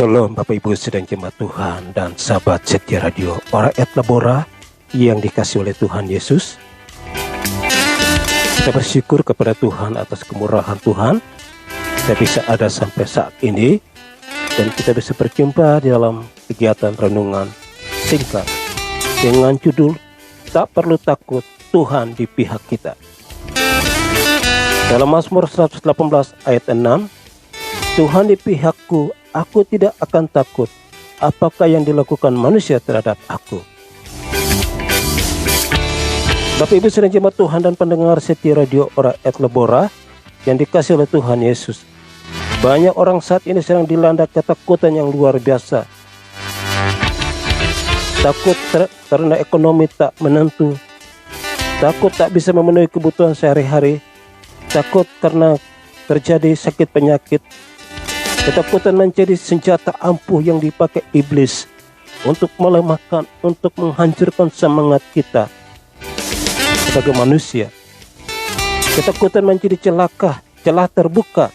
Shalom Bapak Ibu sedang jemaat Tuhan dan sahabat setia radio Ora et Labora yang dikasihi oleh Tuhan Yesus. Kita bersyukur kepada Tuhan atas kemurahan Tuhan. Kita bisa ada sampai saat ini dan kita bisa berjumpa di dalam kegiatan renungan singkat dengan judul Tak Perlu Takut, Tuhan di Pihak Kita. Dalam Mazmur 118 ayat 6, Tuhan di pihakku, aku tidak akan takut. Apakah yang dilakukan manusia terhadap aku? Bapak Ibu sedang jemaat Tuhan dan pendengar setia radio Ora et Labora yang dikasihi oleh Tuhan Yesus. Banyak orang saat ini sedang dilanda ketakutan yang luar biasa. Takut karena ekonomi tak menentu. Takut tak bisa memenuhi kebutuhan sehari-hari. Takut karena terjadi sakit penyakit. Ketakutan menjadi senjata ampuh yang dipakai iblis untuk melemahkan, untuk menghancurkan semangat kita sebagai manusia. Ketakutan menjadi celah terbuka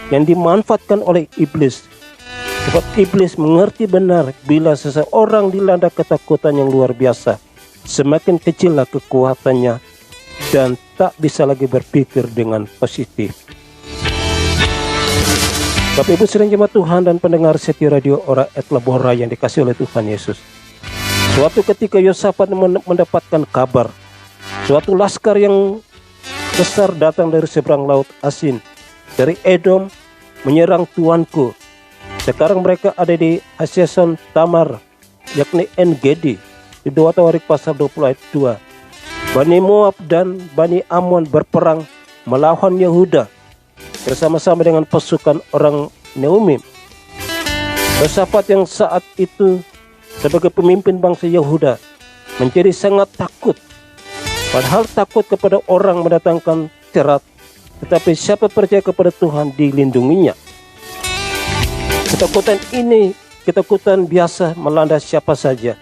yang dimanfaatkan oleh iblis. Sebab iblis mengerti benar bila seseorang dilanda ketakutan yang luar biasa, semakin kecillah kekuatannya dan tak bisa lagi berpikir dengan positif. Bapak Ibu sedang jemaat Tuhan dan pendengar setia radio Ora et Labora yang dikasihi oleh Tuhan Yesus. Suatu ketika Yosafat mendapatkan kabar suatu laskar yang besar datang dari seberang laut Asin, dari Edom, menyerang tuanku. Sekarang mereka ada di Haseson Tamar, yakni En-Gedi, di 2 Tawarik pasal 20 ayat 2. Bani Moab dan Bani Ammon berperang melawan Yehuda bersama-sama dengan pasukan orang Neumim. Yosafat yang saat itu sebagai pemimpin bangsa Yehuda menjadi sangat takut. Padahal takut kepada orang mendatangkan cerat, tetapi siapa percaya kepada Tuhan dilindunginya. Ketakutan ini ketakutan biasa melanda siapa saja,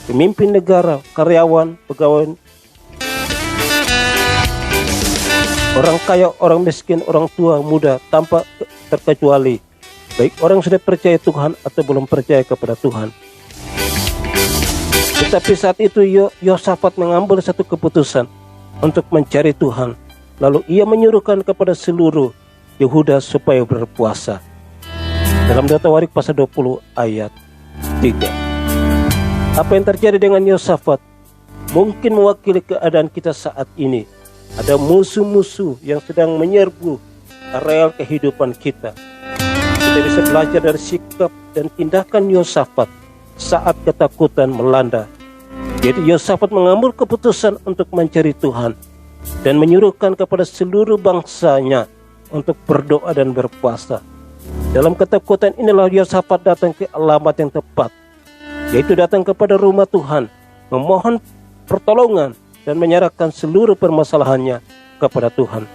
pemimpin negara, karyawan, pegawai, orang kaya, orang miskin, orang tua, muda, tanpa terkecuali. Baik orang sudah percaya Tuhan atau belum percaya kepada Tuhan. Tetapi saat itu Yosafat mengambil satu keputusan untuk mencari Tuhan. Lalu ia menyuruhkan kepada seluruh Yehuda supaya berpuasa. Dalam 2 Tawarik pasal 20 ayat 3. Apa yang terjadi dengan Yosafat mungkin mewakili keadaan kita saat ini. Ada musuh-musuh yang sedang menyerbu areal kehidupan kita. Kita bisa belajar dari sikap dan tindakan Yosafat saat ketakutan melanda. Jadi Yosafat mengambil keputusan untuk mencari Tuhan dan menyuruhkan kepada seluruh bangsanya untuk berdoa dan berpuasa. Dalam ketakutan inilah Yosafat datang ke alamat yang tepat, yaitu datang kepada rumah Tuhan, memohon pertolongan dan menyerahkan seluruh permasalahannya kepada Tuhan.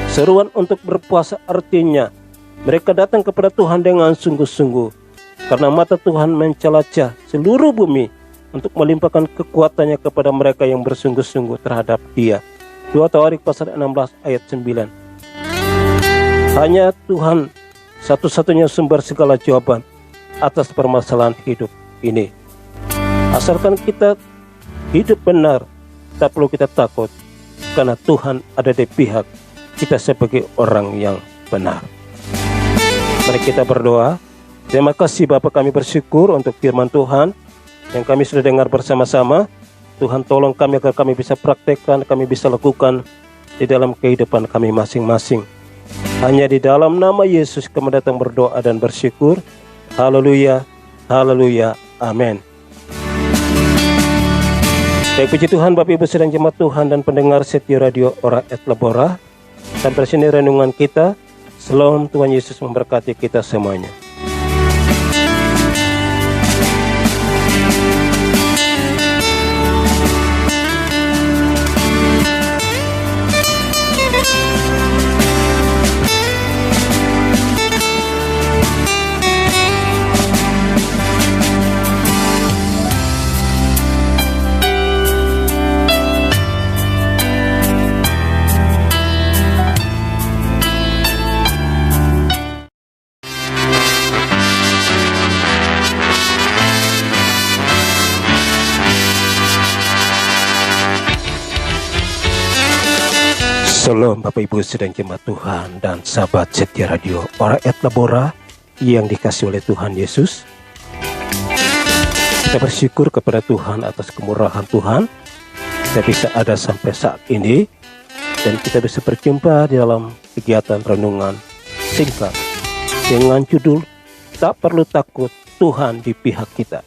Seruan untuk berpuasa artinya mereka datang kepada Tuhan dengan sungguh-sungguh, karena mata Tuhan mencelacah seluruh bumi untuk melimpahkan kekuatannya kepada mereka yang bersungguh-sungguh terhadap Dia. 2 Tawarik pasal 16 ayat 9. Hanya Tuhan satu-satunya sumber segala jawaban atas permasalahan hidup ini. Asalkan kita hidup benar, tak perlu kita takut, karena Tuhan ada di pihak kita sebagai orang yang benar. Mari kita berdoa. Terima kasih Bapa, kami bersyukur untuk firman Tuhan yang kami sudah dengar bersama-sama. Tuhan tolong kami agar kami bisa praktekkan, kami bisa lakukan di dalam kehidupan kami masing-masing. Hanya di dalam nama Yesus kami datang berdoa dan bersyukur. Haleluya, haleluya, amin. Baik, puji Tuhan Bapak Ibu sedang jemaat Tuhan dan pendengar setia radio Ora et Labora. Sampai sini renungan kita. Shalom, Tuhan Yesus memberkati kita semuanya. Shalom Bapak Ibu sedang jemaat Tuhan dan sahabat setia radio Ora et Labora yang dikasih oleh Tuhan Yesus. Kita bersyukur kepada Tuhan atas kemurahan Tuhan. Kita bisa ada sampai saat ini dan kita bisa berjumpa di dalam kegiatan renungan singkat dengan judul Tak Perlu Takut, Tuhan di Pihak Kita.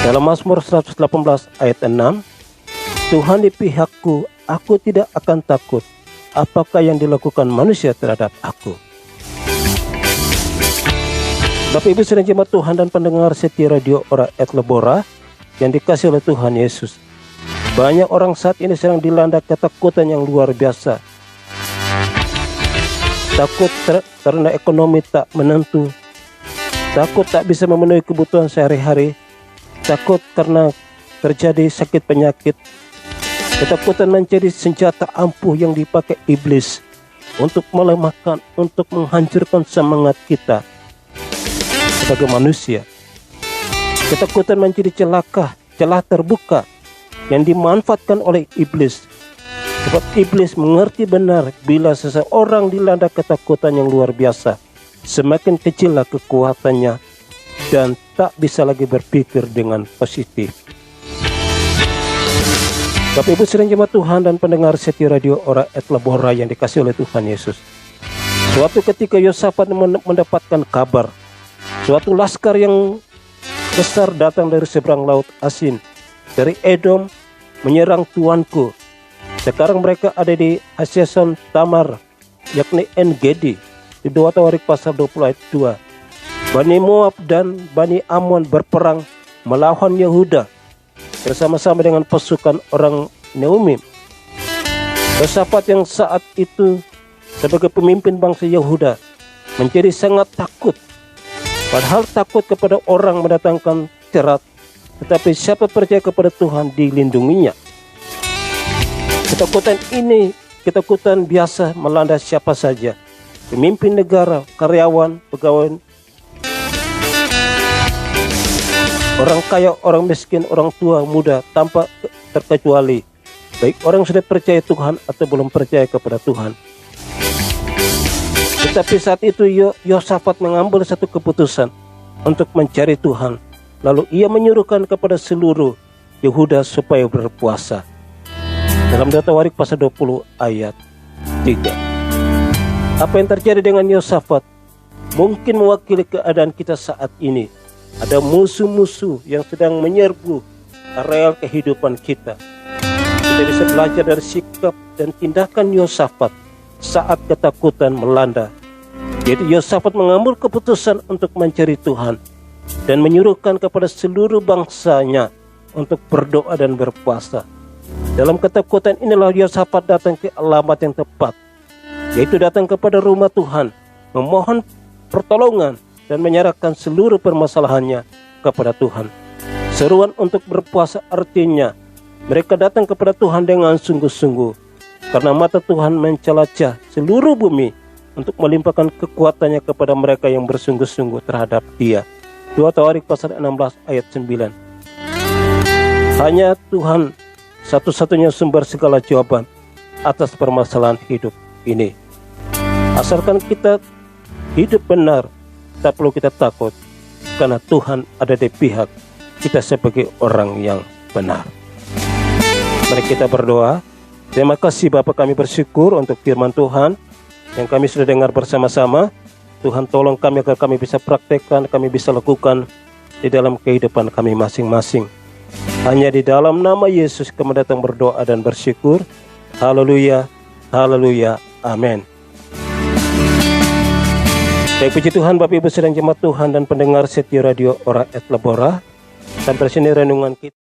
Dalam Mazmur 118 ayat 6, Tuhan di pihakku, aku tidak akan takut. Apakah yang dilakukan manusia terhadap aku? Bapak Ibu sedang jemaat Tuhan dan pendengar setia radio Ora et Labora yang dikasih oleh Tuhan Yesus. Banyak orang saat ini sedang dilanda ketakutan yang luar biasa. Takut karena ekonomi tak menentu. Takut tak bisa memenuhi kebutuhan sehari-hari. Takut karena terjadi sakit penyakit. Ketakutan menjadi senjata ampuh yang dipakai iblis untuk melemahkan, untuk menghancurkan semangat kita sebagai manusia. Ketakutan menjadi celah terbuka yang dimanfaatkan oleh iblis. Sebab iblis mengerti benar bila seseorang dilanda ketakutan yang luar biasa, semakin kecillah kekuatannya dan tak bisa lagi berpikir dengan positif. Bapak Ibu sedang jemaat Tuhan dan pendengar setia radio Ora et Labora yang dikasih oleh Tuhan Yesus. Suatu ketika Yosafat mendapatkan kabar suatu laskar yang besar datang dari seberang laut Asin, dari Edom, menyerang tuanku. Sekarang mereka ada di Haseson Tamar, yakni En-Gedi, di 2 Tawarik pasal 20 ayat 2. Bani Moab dan Bani Ammon berperang melawan Yehuda bersama-sama dengan pasukan orang Neumim. Yosafat yang saat itu sebagai pemimpin bangsa Yehuda menjadi sangat takut. Padahal takut kepada orang mendatangkan cerat, tetapi siapa percaya kepada Tuhan dilindunginya. Ketakutan ini ketakutan biasa melanda siapa saja, pemimpin negara, karyawan, pegawai, orang kaya, orang miskin, orang tua, muda, tanpa terkecuali. Baik orang sudah percaya Tuhan atau belum percaya kepada Tuhan. Tetapi saat itu Yosafat mengambil satu keputusan untuk mencari Tuhan. Lalu ia menyuruhkan kepada seluruh Yehuda supaya berpuasa. Dalam 2 Tawarik pasal 20 ayat 3. Apa yang terjadi dengan Yosafat mungkin mewakili keadaan kita saat ini. Ada musuh-musuh yang sedang menyerbu areal kehidupan kita. Kita bisa belajar dari sikap dan tindakan Yosafat saat ketakutan melanda. Jadi Yosafat mengambil keputusan untuk mencari Tuhan dan menyuruhkan kepada seluruh bangsanya untuk berdoa dan berpuasa. Dalam ketakutan inilah Yosafat datang ke alamat yang tepat, yaitu datang kepada rumah Tuhan, memohon pertolongan dan menyerahkan seluruh permasalahannya kepada Tuhan. Seruan untuk berpuasa artinya mereka datang kepada Tuhan dengan sungguh-sungguh, karena mata Tuhan mencelacah seluruh bumi untuk melimpahkan kekuatannya kepada mereka yang bersungguh-sungguh terhadap Dia. 2 Tawarik pasal 16 ayat 9. Hanya Tuhan satu-satunya sumber segala jawaban atas permasalahan hidup ini. Asalkan kita hidup benar, tak perlu kita takut, karena Tuhan ada di pihak kita sebagai orang yang benar. Mari kita berdoa. Terima kasih Bapa, kami bersyukur untuk firman Tuhan yang kami sudah dengar bersama-sama. Tuhan tolong kami agar kami bisa praktekkan, kami bisa lakukan di dalam kehidupan kami masing-masing. Hanya di dalam nama Yesus kami datang berdoa dan bersyukur. Haleluya, haleluya, amin. Baik, puji Tuhan Bapak Ibu sedang jemaat Tuhan dan pendengar setia radio Ora et Labora. Sampai sini renungan kita.